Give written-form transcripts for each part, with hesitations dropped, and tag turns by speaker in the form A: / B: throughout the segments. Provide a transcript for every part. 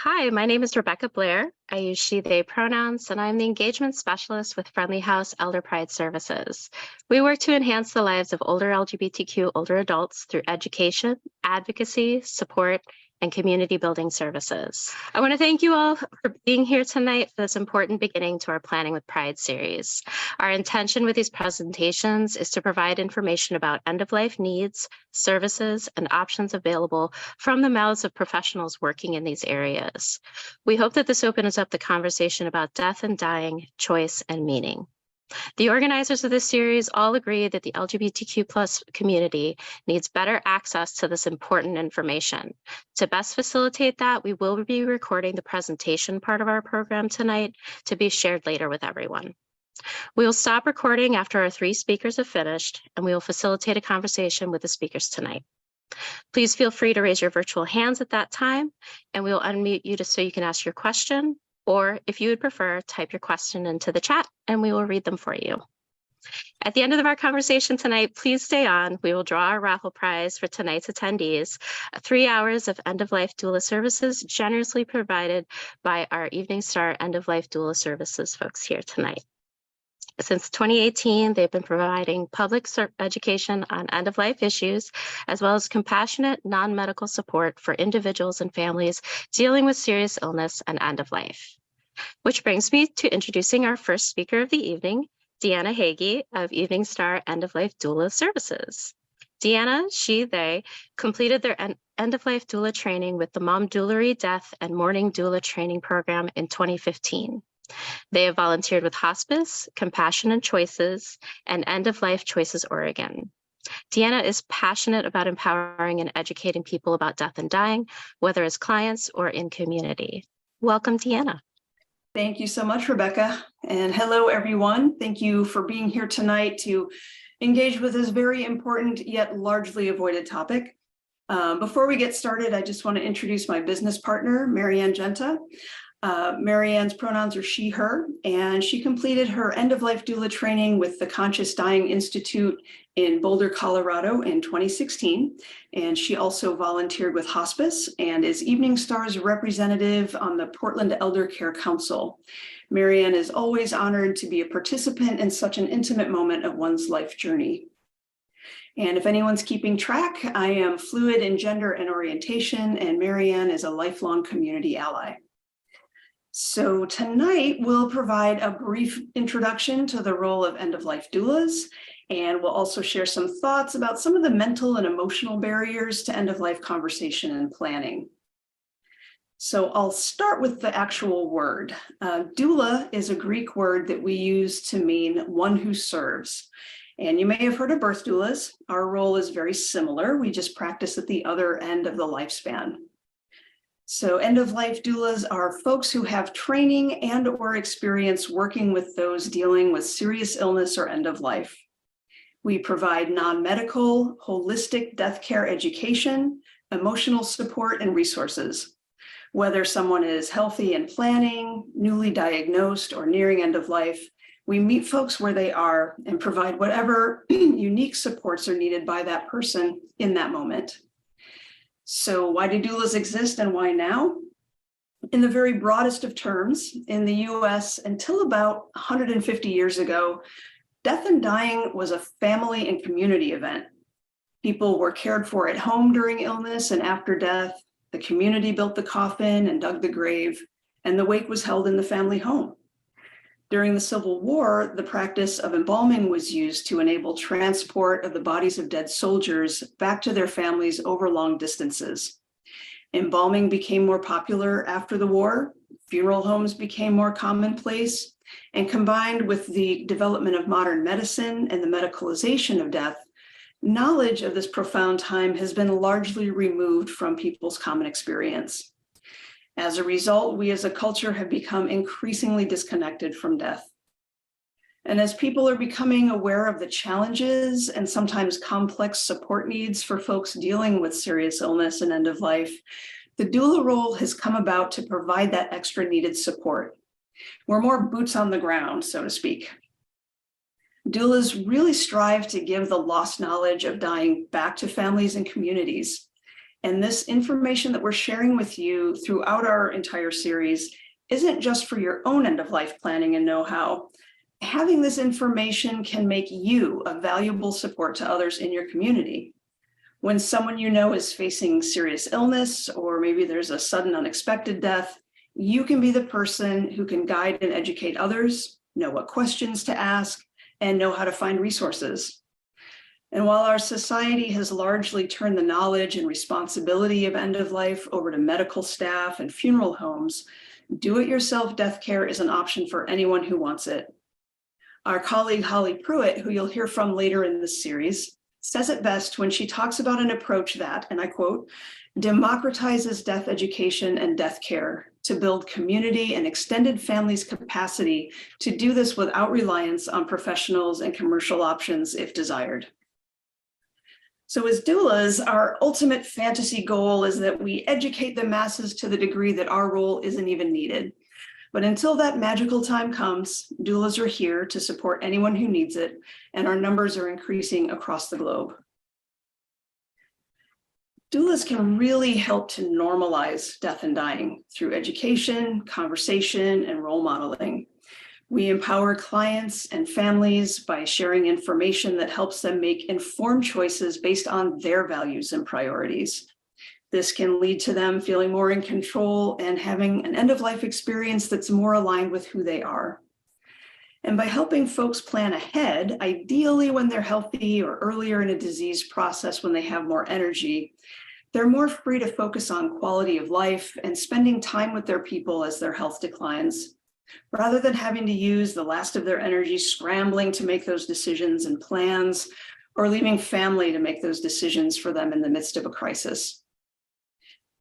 A: Hi, my name is Rebecca Blair. I use she, they pronouns, and I'm the engagement specialist with Friendly House Elder Pride Services. We work to enhance the lives of older LGBTQ older adults through education, advocacy, support, and community building services. I want to thank you all for being here tonight for this important beginning to our Planning with Pride series. Our intention with these presentations is to provide information about end-of-life needs, services, and options available from the mouths of professionals working in these areas. We hope that this opens up the conversation about death and dying, choice, and meaning. The organizers of this series all agree that the LGBTQ plus community needs better access to this important information. To best facilitate that, we will be recording the presentation part of our program tonight to be shared later with everyone. We will stop recording after our three speakers have finished, and we will facilitate a conversation with the speakers tonight. Please feel free to raise your virtual hands at that time, and we will unmute you so you can ask your question. Or if you would prefer, type your question into the chat and we will read them for you. At the end of our conversation tonight, please stay on. We will draw our raffle prize for tonight's attendees, 3 hours of end-of-life doula services generously provided by our Evening Star end-of-life doula services folks here tonight. Since 2018, they've been providing public education on end-of-life issues, as well as compassionate, non-medical support for individuals and families dealing with serious illness and end-of-life. Which brings me to introducing our first speaker of the evening, Deanna Hagee of Evening Star End-of-Life Doula Services. Deanna, she, they completed their end-of-life doula training with the Mom Doulary Death and Mourning Doula Training Program in 2015. They have volunteered with Hospice, Compassion and Choices, and End of Life Choices Oregon. Deanna is passionate about empowering and educating people about death and dying, whether as clients or in community. Welcome, Deanna.
B: Thank you so much, Rebecca. And hello, everyone. Thank you for being here tonight to engage with this very important yet largely avoided topic. Before we get started, I just want to introduce my business partner, Maryann Giunta. Maryann's pronouns are she, her, and she completed her end-of-life doula training with the Conscious Dying Institute in Boulder, Colorado in 2016. And she also volunteered with Hospice and is Evening Star's representative on the Portland Elder Care Council. Maryann is always honored to be a participant in such an intimate moment of one's life journey. And if anyone's keeping track, I am fluid in gender and orientation, and Maryann is a lifelong community ally. So tonight we'll provide a brief introduction to the role of end-of-life doulas, and we'll also share some thoughts about some of the mental and emotional barriers to end-of-life conversation and planning. So I'll start with the actual word. Doula is a Greek word that we use to mean one who serves. And you may have heard of birth doulas. Our role is very similar. We just practice at the other end of the lifespan. So end-of-life doulas are folks who have training and or experience working with those dealing with serious illness or end of life. We provide non-medical, holistic death care education, emotional support, and resources. Whether someone is healthy and planning, newly diagnosed, or nearing end of life, we meet folks where they are and provide whatever unique supports are needed by that person in that moment. So why do doulas exist and why now? In the very broadest of terms, in the US, until about 150 years ago, death and dying was a family and community event. People were cared for at home during illness and after death. The community built the coffin and dug the grave, and the wake was held in the family home. During the Civil War, the practice of embalming was used to enable transport of the bodies of dead soldiers back to their families over long distances. Embalming became more popular after the war, funeral homes became more commonplace, and combined with the development of modern medicine and the medicalization of death, knowledge of this profound time has been largely removed from people's common experience. As a result, we as a culture have become increasingly disconnected from death. And as people are becoming aware of the challenges and sometimes complex support needs for folks dealing with serious illness and end of life, the doula role has come about to provide that extra needed support. We're more boots on the ground, so to speak. Doulas really strive to give the lost knowledge of dying back to families and communities. And this information that we're sharing with you throughout our entire series isn't just for your own end-of-life planning and know-how. Having this information can make you a valuable support to others in your community. When someone you know is facing serious illness, or maybe there's a sudden unexpected death, you can be the person who can guide and educate others, know what questions to ask, and know how to find resources. And while our society has largely turned the knowledge and responsibility of end of life over to medical staff and funeral homes, do-it-yourself death care is an option for anyone who wants it. Our colleague Holly Pruitt, who you'll hear from later in this series, says it best when she talks about an approach that, and I quote, democratizes death education and death care to build community and extended families' capacity to do this without reliance on professionals and commercial options if desired. So as doulas, our ultimate fantasy goal is that we educate the masses to the degree that our role isn't even needed. But until that magical time comes, doulas are here to support anyone who needs it, and our numbers are increasing across the globe. Doulas can really help to normalize death and dying through education, conversation, and role modeling. We empower clients and families by sharing information that helps them make informed choices based on their values and priorities. This can lead to them feeling more in control and having an end-of-life experience that's more aligned with who they are. And by helping folks plan ahead, ideally when they're healthy or earlier in a disease process when they have more energy, they're more free to focus on quality of life and spending time with their people as their health declines, rather than having to use the last of their energy scrambling to make those decisions and plans, or leaving family to make those decisions for them in the midst of a crisis.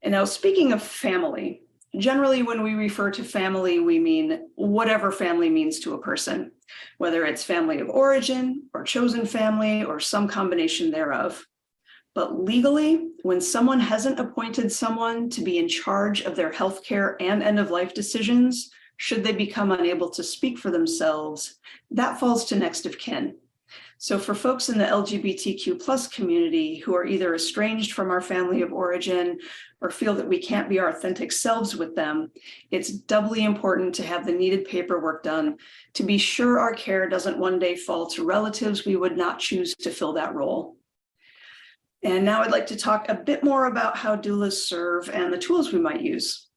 B: And now, speaking of family, generally when we refer to family, we mean whatever family means to a person, whether it's family of origin or chosen family or some combination thereof. But legally, when someone hasn't appointed someone to be in charge of their healthcare and end-of-life decisions, should they become unable to speak for themselves, that falls to next of kin. So for folks in the LGBTQ plus community who are either estranged from our family of origin or feel that we can't be our authentic selves with them, it's doubly important to have the needed paperwork done to be sure our care doesn't one day fall to relatives we would not choose to fill that role. And now I'd like to talk a bit more about how doulas serve and the tools we might use.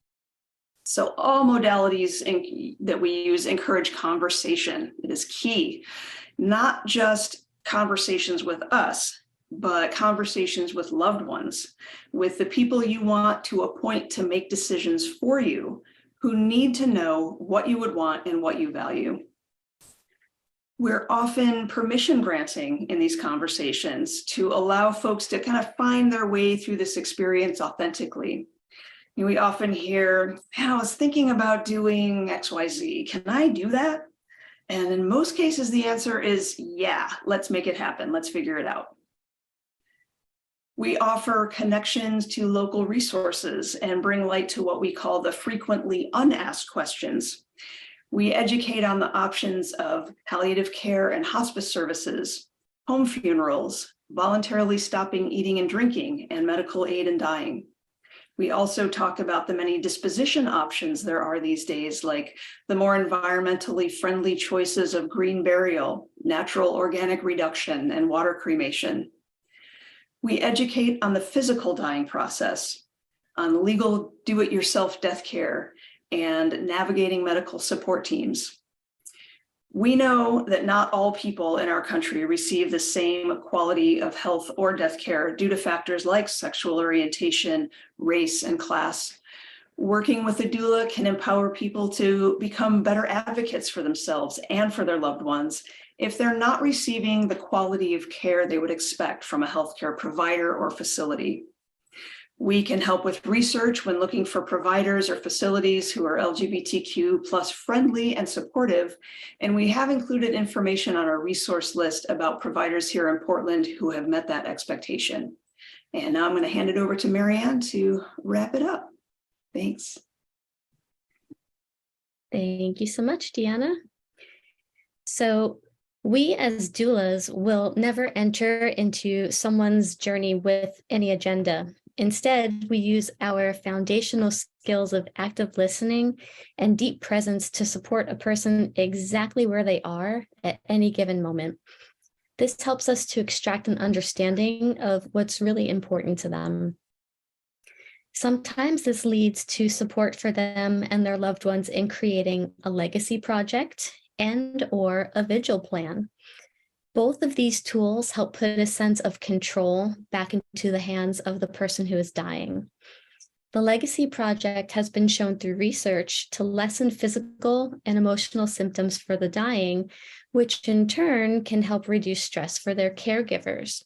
B: So all modalities that we use encourage conversation. It is key, not just conversations with us, but conversations with loved ones, with the people you want to appoint to make decisions for you, who need to know what you would want and what you value. We're often permission granting in these conversations to allow folks to kind of find their way through this experience authentically. We often hear, I was thinking about doing XYZ. Can I do that? And in most cases, the answer is, yeah, let's make it happen. Let's figure it out. We offer connections to local resources and bring light to what we call the frequently unasked questions. We educate on the options of palliative care and hospice services, home funerals, voluntarily stopping eating and drinking, and medical aid in dying. We also talk about the many disposition options there are these days, like the more environmentally friendly choices of green burial, natural organic reduction, and water cremation. We educate on the physical dying process, on legal do-it-yourself death care, and navigating medical support teams. We know that not all people in our country receive the same quality of health or death care due to factors like sexual orientation, race, and class. Working with a doula can empower people to become better advocates for themselves and for their loved ones if they're not receiving the quality of care they would expect from a healthcare provider or facility. We can help with research when looking for providers or facilities who are LGBTQ plus friendly and supportive. And we have included information on our resource list about providers here in Portland who have met that expectation. And now I'm going to hand it over to Maryann to wrap it up. Thanks.
C: Thank you so much, Deanna. So we as doulas will never enter into someone's journey with any agenda. Instead, we use our foundational skills of active listening and deep presence to support a person exactly where they are at any given moment. This helps us to extract an understanding of what's really important to them. Sometimes this leads to support for them and their loved ones in creating a legacy project and/or a vigil plan. Both of these tools help put a sense of control back into the hands of the person who is dying. The legacy project has been shown through research to lessen physical and emotional symptoms for the dying, which in turn can help reduce stress for their caregivers.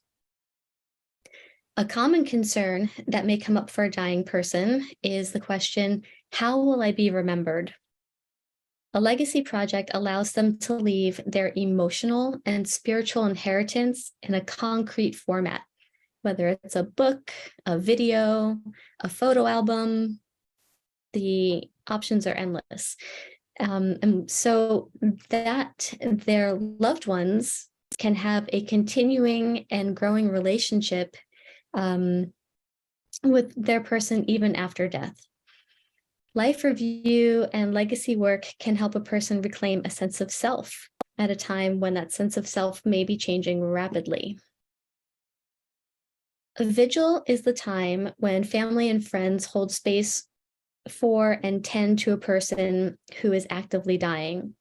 C: A common concern that may come up for a dying person is the question, how will I be remembered? A legacy project allows them to leave their emotional and spiritual inheritance in a concrete format, whether it's a book, a video, a photo album. The options are endless. And so that their loved ones can have a continuing and growing relationship with their person even after death. Life review and legacy work can help a person reclaim a sense of self at a time when that sense of self may be changing rapidly. A vigil is the time when family and friends hold space for and tend to a person who is actively dying.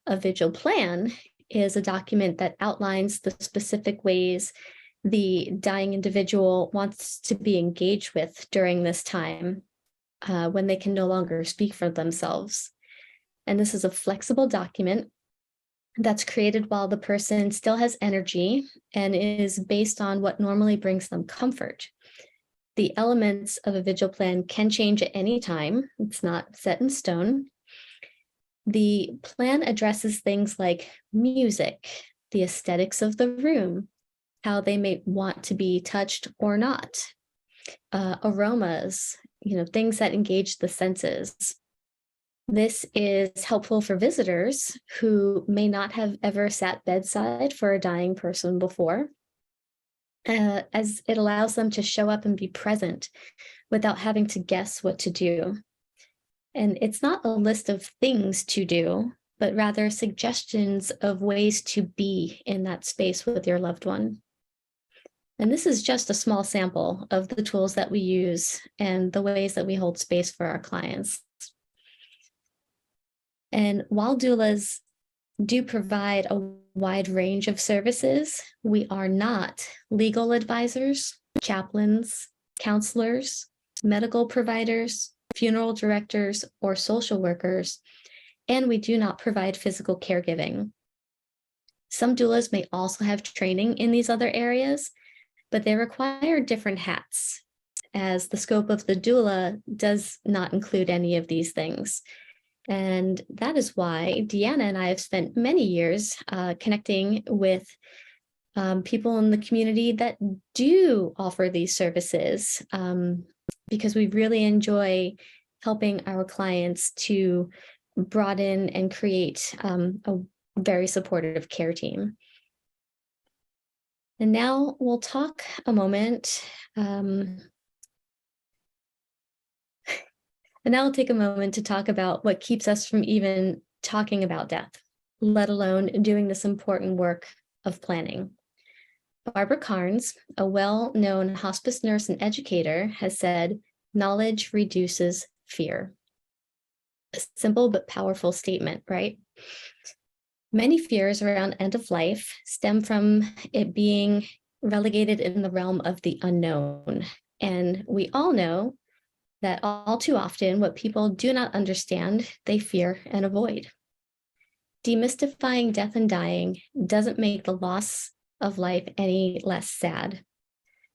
C: A vigil plan is a document that outlines the specific ways the dying individual wants to be engaged with during this time. When they can no longer speak for themselves. And this is a flexible document that's created while the person still has energy and is based on what normally brings them comfort. The elements of a vigil plan can change at any time. It's not set in stone. The plan addresses things like music, the aesthetics of the room, how they may want to be touched or not, aromas, things that engage the senses. This is helpful for visitors who may not have ever sat bedside for a dying person before, as it allows them to show up and be present without having to guess what to do. And it's not a list of things to do, but rather suggestions of ways to be in that space with your loved one. And this is just a small sample of the tools that we use and the ways that we hold space for our clients. And while doulas do provide a wide range of services, we are not legal advisors, chaplains, counselors, medical providers, funeral directors, or social workers, and we do not provide physical caregiving. Some doulas may also have training in these other areas, but they require different hats, as the scope of the doula does not include any of these things. And that is why Deanna and I have spent many years connecting with people in the community that do offer these services, because we really enjoy helping our clients to broaden and create a very supportive care team. And now we'll talk a moment, and now I'll take a moment to talk about what keeps us from even talking about death, let alone doing this important work of planning. Barbara Carnes, a well-known hospice nurse and educator, has said, "Knowledge reduces fear." A simple but powerful statement, right? Many fears around end of life stem from it being relegated in the realm of the unknown. And we all know that all too often what people do not understand, they fear and avoid. Demystifying death and dying doesn't make the loss of life any less sad,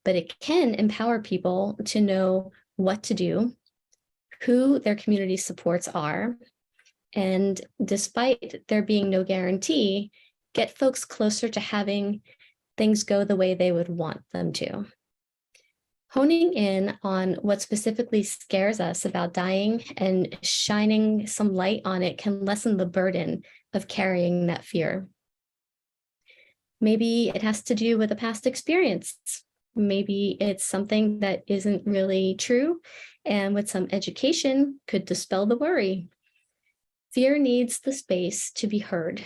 C: but it can empower people to know what to do, who their community supports are, and despite there being no guarantee, get folks closer to having things go the way they would want them to. Honing in on what specifically scares us about dying and shining some light on it can lessen the burden of carrying that fear. Maybe it has to do with a past experience, Maybe it's something that isn't really true, and with some education could dispel the worry. Fear needs the space to be heard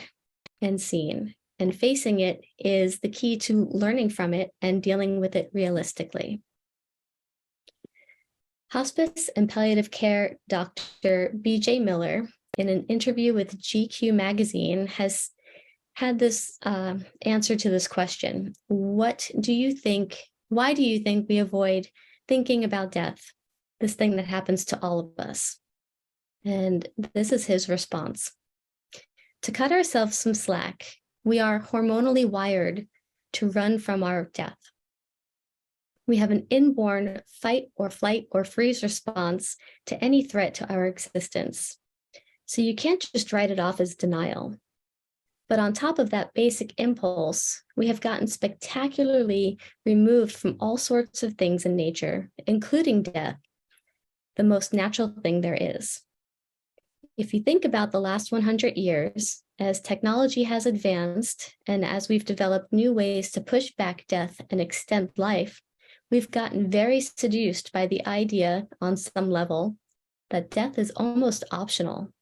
C: and seen, and facing it is the key to learning from it and dealing with it realistically. Hospice and palliative care Dr. B.J. Miller, in an interview with GQ magazine, has had this answer to this question. Why do you think we avoid thinking about death, this thing that happens to all of us? And this is his response. To cut ourselves some slack, we are hormonally wired to run from our death. We have an inborn fight or flight or freeze response to any threat to our existence. So you can't just write it off as denial. But on top of that basic impulse, we have gotten spectacularly removed from all sorts of things in nature, including death, the most natural thing there is. If you think about the last 100 years, as technology has advanced and as we've developed new ways to push back death and extend life, we've gotten very seduced by the idea on some level that death is almost optional.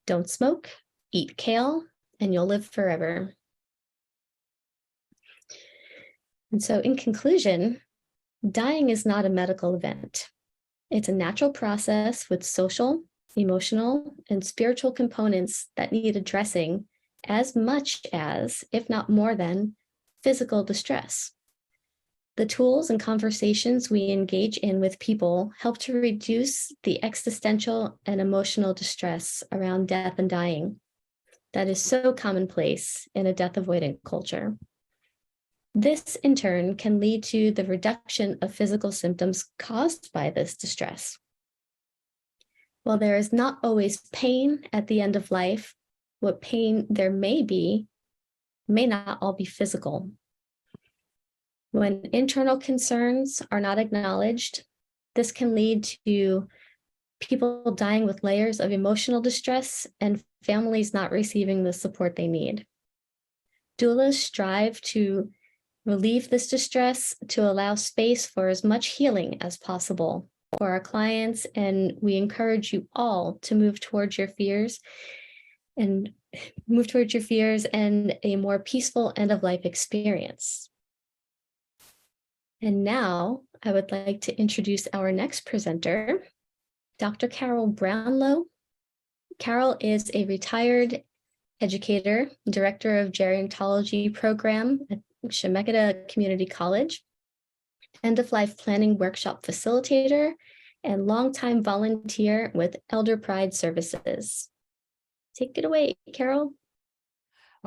C: Don't smoke, eat kale, and you'll live forever. And so in conclusion, dying is not a medical event. It's a natural process with social, emotional, and spiritual components that need addressing as much as, if not more than, physical distress. The tools and conversations we engage in with people help to reduce the existential and emotional distress around death and dying that is so commonplace in a death-avoidant culture. This, in turn, can lead to the reduction of physical symptoms caused by this distress. While there is not always pain at the end of life, what pain there may be may not all be physical. When internal concerns are not acknowledged, this can lead to people dying with layers of emotional distress and families not receiving the support they need. Doulas strive to relieve this distress to allow space for as much healing as possible for our clients, and we encourage you all to move towards your fears and a more peaceful end-of-life experience. And now I would like to introduce our next presenter, Dr. Carol Brownlow. Carol is a retired educator, director of gerontology program at Chemeketa Community College, end-of-life planning workshop facilitator, and longtime volunteer with Elder Pride Services. Take it away, Carol.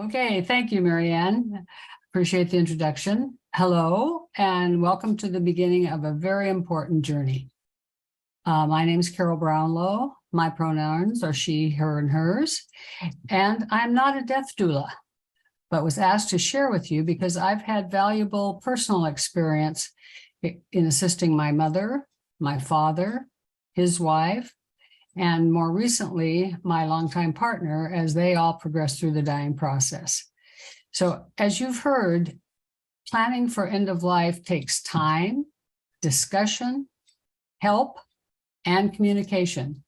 D: Okay, thank you, Maryann. Appreciate the introduction. Hello, and welcome to the beginning of a very important journey. My name is Carol Brownlow. My pronouns are she, her, and hers. And I'm not a death doula, but was asked to share with you because I've had valuable personal experience in assisting my mother, my father, his wife, and more recently, my longtime partner, as they all progress through the dying process. So as you've heard, planning for end of life takes time, discussion, help, and communication.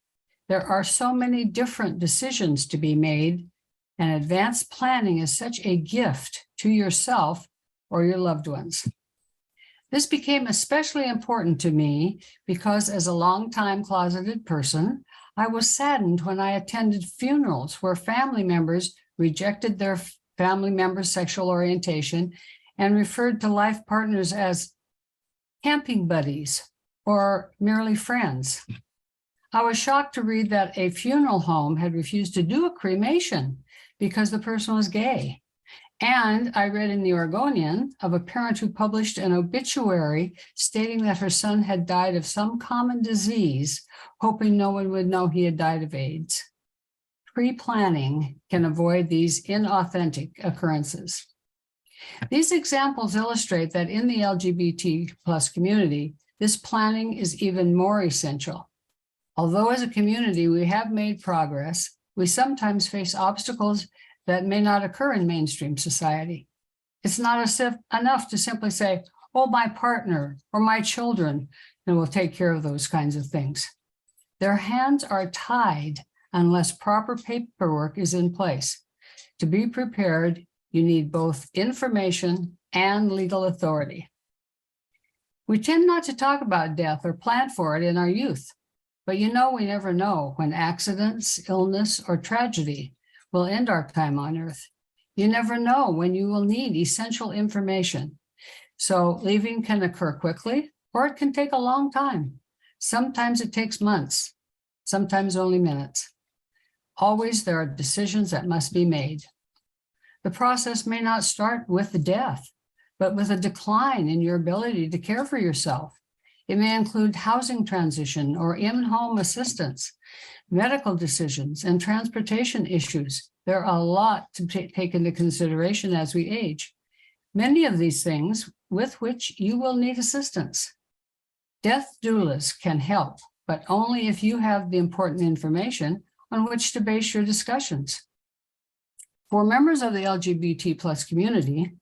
D: There are so many different decisions to be made, and advanced planning is such a gift to yourself or your loved ones. This became especially important to me because as a longtime closeted person, I was saddened when I attended funerals where family members rejected their family members' sexual orientation and referred to life partners as camping buddies or merely friends. I was shocked to read that a funeral home had refused to do a cremation because the person was gay. And I read in the Oregonian of a parent who published an obituary stating that her son had died of some common disease, hoping no one would know he had died of AIDS. Pre-planning can avoid these inauthentic occurrences. These examples illustrate that in the LGBT+ community, this planning is even more essential. Although as a community we have made progress, we sometimes face obstacles that may not occur in mainstream society. It's not enough to simply say, oh, my partner or my children, and will take care of those kinds of things. Their hands are tied unless proper paperwork is in place. To be prepared, you need both information and legal authority. We tend not to talk about death or plan for it in our youth, but we never know when accidents, illness, or tragedy will end our time on earth. You never know when you will need essential information. So leaving can occur quickly, or it can take a long time. Sometimes it takes months, sometimes only minutes. Always there are decisions that must be made. The process may not start with the death, but with a decline in your ability to care for yourself. It may include housing transition or in-home assistance, medical decisions, and transportation issues. There are a lot to take into consideration as we age. Many of these things with which you will need assistance. Death doulas can help, but only if you have the important information on which to base your discussions. For members of the LGBT+ community,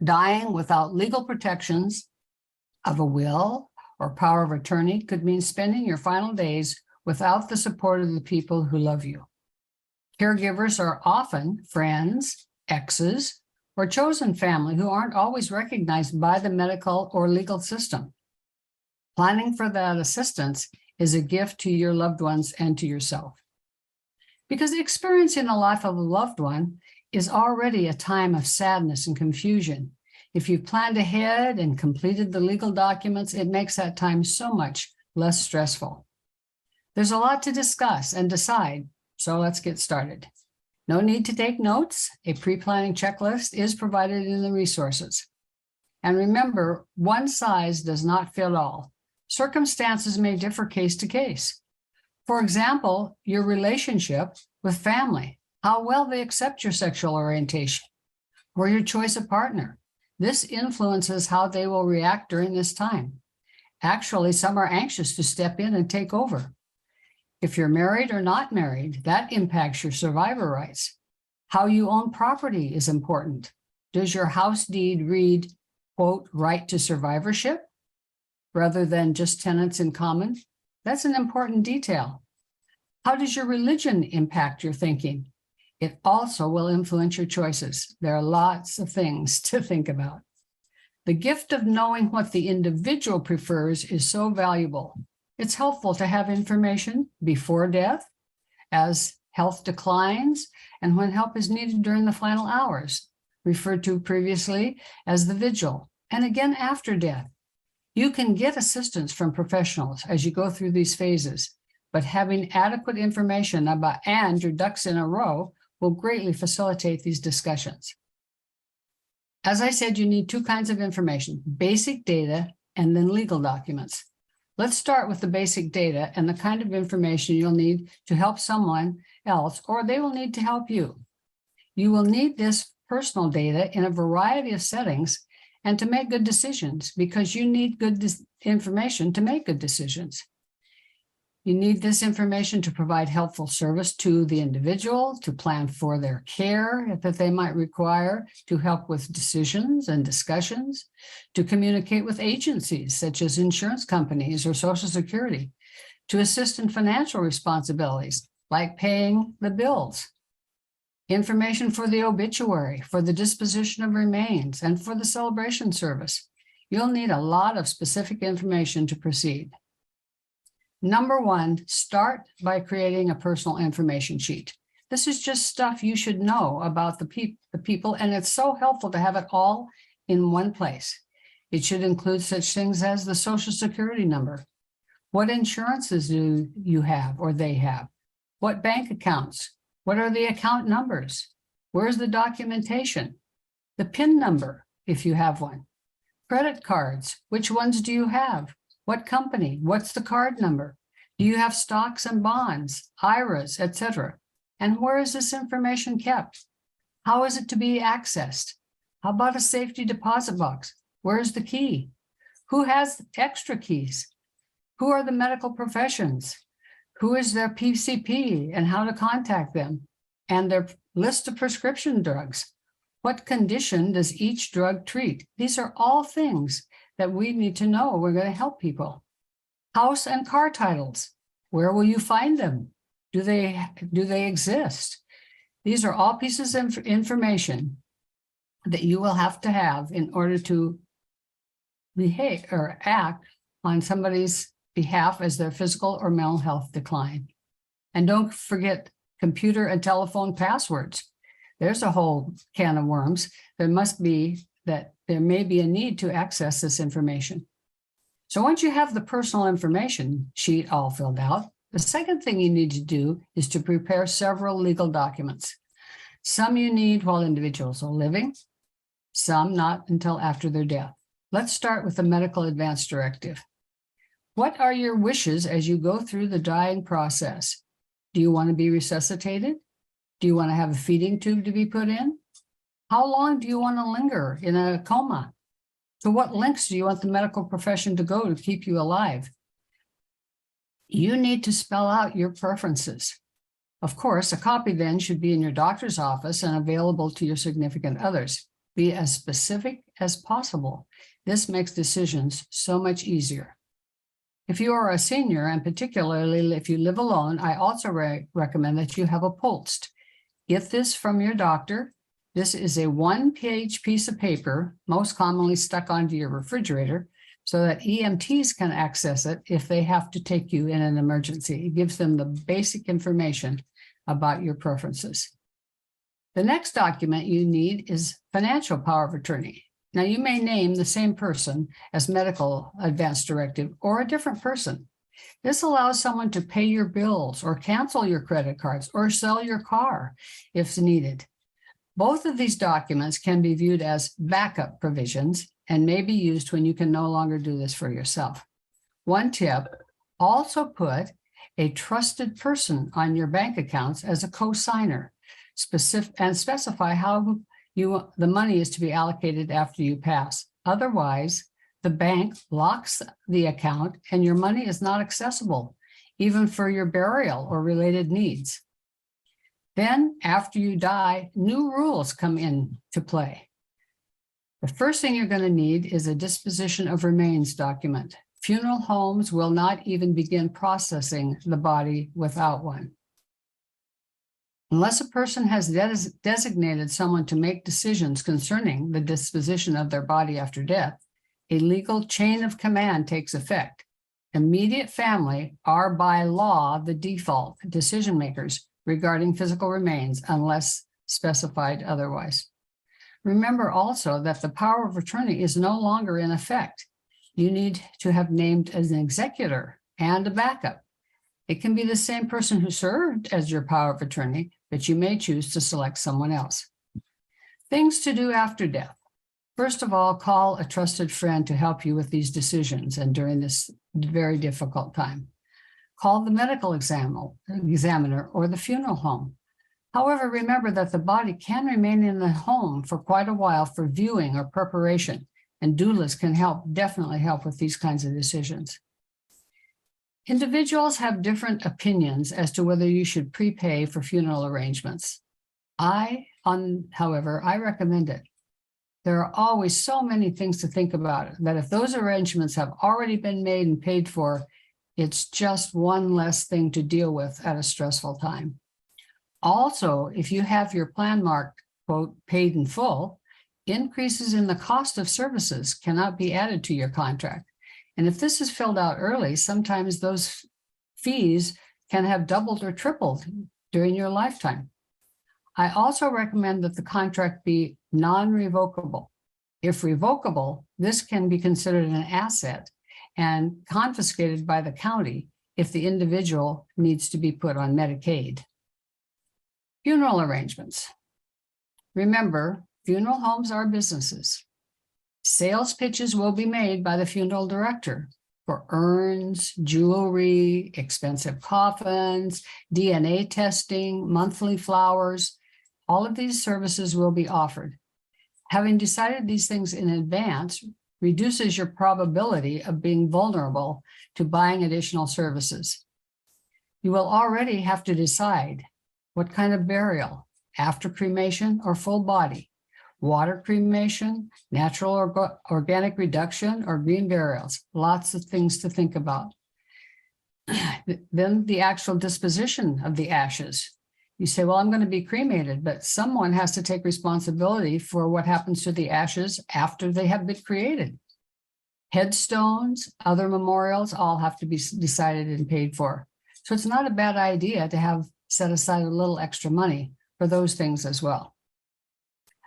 D: dying without legal protections of a will or power of attorney could mean spending your final days without the support of the people who love you. Caregivers are often friends, exes, or chosen family who aren't always recognized by the medical or legal system. Planning for that assistance is a gift to your loved ones and to yourself. Because experiencing the life of a loved one is already a time of sadness and confusion. If you've planned ahead and completed the legal documents, it makes that time so much less stressful. There's a lot to discuss and decide, so let's get started. No need to take notes. A pre-planning checklist is provided in the resources. And remember, one size does not fit all. Circumstances may differ case to case. For example, your relationship with family, how well they accept your sexual orientation, or your choice of partner. This influences how they will react during this time. Actually, some are anxious to step in and take over. If you're married or not married, that impacts your survivor rights. How you own property is important. Does your house deed read, quote, right to survivorship, rather than just tenants in common? That's an important detail. How does your religion impact your thinking? It also will influence your choices. There are lots of things to think about. The gift of knowing what the individual prefers is so valuable. It's helpful to have information before death, as health declines, and when help is needed during the final hours, referred to previously as the vigil, and again after death. You can get assistance from professionals as you go through these phases, but having adequate information about and your ducks in a row will greatly facilitate these discussions. As I said, you need two kinds of information, basic data and then legal documents. Let's start with the basic data and the kind of information you'll need to help someone else, or they will need to help you. You will need this personal data in a variety of settings and to make good decisions, because you need good information to make good decisions. You need this information to provide helpful service to the individual, to plan for their care that they might require, to help with decisions and discussions, to communicate with agencies such as insurance companies or Social Security, to assist in financial responsibilities like paying the bills. Information for the obituary, for the disposition of remains, and for the celebration service. You'll need a lot of specific information to proceed. Number one, start by creating a personal information sheet. This is just stuff you should know about the people, and it's so helpful to have it all in one place. It should include such things as the Social Security number. What insurances do you have or they have? What bank accounts? What are the account numbers? Where's the documentation? The PIN number, if you have one. Credit cards, which ones do you have? What company? What's the card number? Do you have stocks and bonds, IRAs, etc.? And where is this information kept? How is it to be accessed? How about a safety deposit box? Where's the key? Who has extra keys? Who are the medical professions? Who is their PCP and how to contact them? And their list of prescription drugs. What condition does each drug treat? These are all things that we need to know. We're going to help people. House and car titles. Where will you find them? Do they exist? These are all pieces of information that you will have to have in order to behave or act on somebody's behalf as their physical or mental health decline. And don't forget computer and telephone passwords. There's a whole can of worms. There may be a need to access this information. So once you have the personal information sheet all filled out, the second thing you need to do is to prepare several legal documents. Some you need while individuals are living, some not until after their death. Let's start with the medical advance directive. What are your wishes as you go through the dying process? Do you want to be resuscitated? Do you want to have a feeding tube to be put in? How long do you want to linger in a coma? To what lengths do you want the medical profession to go to keep you alive? You need to spell out your preferences. Of course, a copy then should be in your doctor's office and available to your significant others. Be as specific as possible. This makes decisions so much easier. If you are a senior, and particularly if you live alone, I also recommend that you have a POLST. Get this from your doctor. This is a one-page piece of paper, most commonly stuck onto your refrigerator, so that EMTs can access it if they have to take you in an emergency. It gives them the basic information about your preferences. The next document you need is financial power of attorney. Now, you may name the same person as medical advance directive or a different person. This allows someone to pay your bills or cancel your credit cards or sell your car if needed. Both of these documents can be viewed as backup provisions and may be used when you can no longer do this for yourself. One tip, also put a trusted person on your bank accounts as a co-signer, and specify how the money is to be allocated after you pass. Otherwise, the bank locks the account and your money is not accessible, even for your burial or related needs. Then, after you die, new rules come into play. The first thing you're going to need is a disposition of remains document. Funeral homes will not even begin processing the body without one. Unless a person has designated someone to make decisions concerning the disposition of their body after death, a legal chain of command takes effect. Immediate family are by law the default decision makers regarding physical remains unless specified otherwise. Remember also that the power of attorney is no longer in effect. You need to have named as an executor and a backup. It can be the same person who served as your power of attorney, but you may choose to select someone else. Things to do after death. First of all, call a trusted friend to help you with these decisions and during this very difficult time. Call the medical examiner or the funeral home. However, remember that the body can remain in the home for quite a while for viewing or preparation, and doulas can definitely help with these kinds of decisions. Individuals have different opinions as to whether you should prepay for funeral arrangements. However, I recommend it. There are always so many things to think about that if those arrangements have already been made and paid for, it's just one less thing to deal with at a stressful time. Also, if you have your plan marked, quote, paid in full, increases in the cost of services cannot be added to your contract. And if this is filled out early, sometimes those fees can have doubled or tripled during your lifetime. I also recommend that the contract be non-revocable. If revocable, this can be considered an asset and confiscated by the county if the individual needs to be put on Medicaid. Funeral arrangements. Remember, funeral homes are businesses. Sales pitches will be made by the funeral director for urns, jewelry, expensive coffins, DNA testing, monthly flowers. All of these services will be offered. Having decided these things in advance reduces your probability of being vulnerable to buying additional services. You will already have to decide what kind of burial, after cremation or full body, water cremation, natural organic reduction, or green burials. Lots of things to think about. Then the actual disposition of the ashes. You say, well, I'm going to be cremated, but someone has to take responsibility for what happens to the ashes after they have been created. Headstones, other memorials, all have to be decided and paid for. So it's not a bad idea to have set aside a little extra money for those things as well.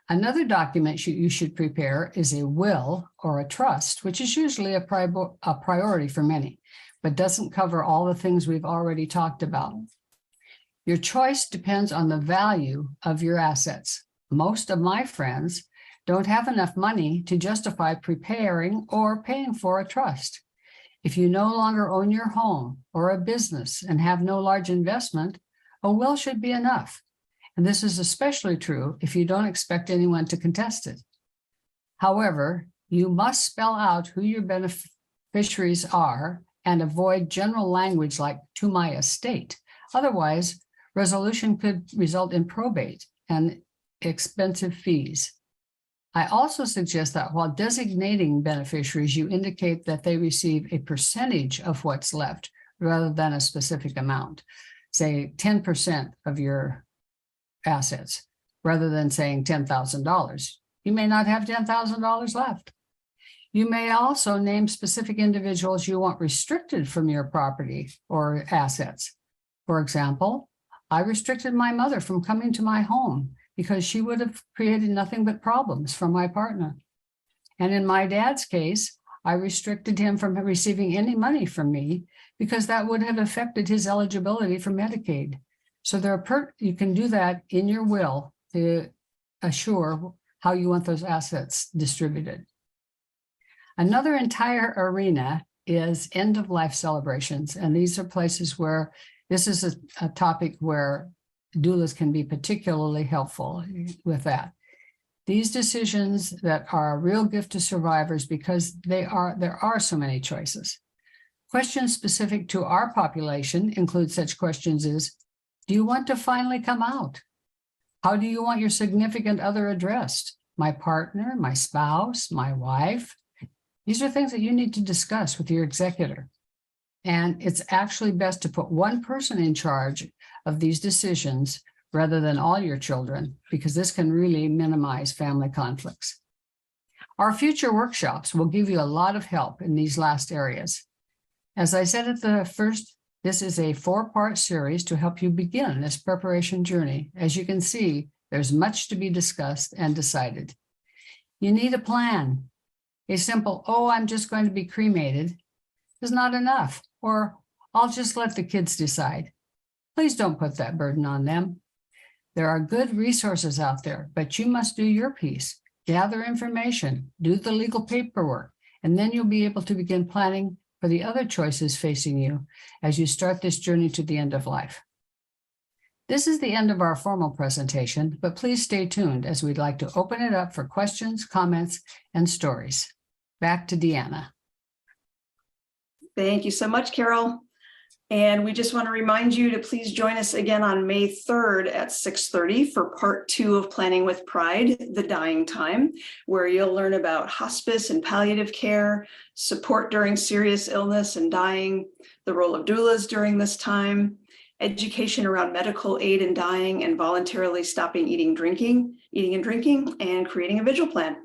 D: Another document you should prepare is a will or a trust, which is usually a priority for many, but doesn't cover all the things we've already talked about. Your choice depends on the value of your assets. Most of my friends don't have enough money to justify preparing or paying for a trust. If you no longer own your home or a business and have no large investment, a will should be enough. And this is especially true if you don't expect anyone to contest it. However, you must spell out who your beneficiaries are and avoid general language like "to my estate." Otherwise, resolution could result in probate and expensive fees. I also suggest that while designating beneficiaries, you indicate that they receive a percentage of what's left rather than a specific amount. Say 10% of your assets, rather than saying $10,000. You may not have $10,000 left. You may also name specific individuals you want restricted from your property or assets. For example, I restricted my mother from coming to my home because she would have created nothing but problems for my partner. And in my dad's case, I restricted him from receiving any money from me because that would have affected his eligibility for Medicaid. So you can do that in your will to assure how you want those assets distributed. Another entire arena is end-of-life celebrations. And these are places where this is a topic where doulas can be particularly helpful with that. These decisions that are a real gift to survivors because there are so many choices. Questions specific to our population include such questions as, do you want to finally come out? How do you want your significant other addressed? My partner, my spouse, my wife? These are things that you need to discuss with your executor. And it's actually best to put one person in charge of these decisions rather than all your children, because this can really minimize family conflicts. Our future workshops will give you a lot of help in these last areas. As I said at the first, this is a 4-part series to help you begin this preparation journey. As you can see, there's much to be discussed and decided. You need a plan. A simple, oh, I'm just going to be cremated is not enough, or I'll just let the kids decide. Please don't put that burden on them. There are good resources out there, but you must do your piece. Gather information, do the legal paperwork, and then you'll be able to begin planning for the other choices facing you as you start this journey to the end of life. This is the end of our formal presentation, but please stay tuned as we'd like to open it up for questions, comments, and stories. Back to Deanna.
B: Thank you so much, Carol. And we just want to remind you to please join us again on May 3rd at 6:30 for part 2 of Planning with Pride, The Dying Time, where you'll learn about hospice and palliative care, support during serious illness and dying, the role of doulas during this time, education around medical aid in dying and voluntarily stopping eating and drinking, and creating a vigil plan.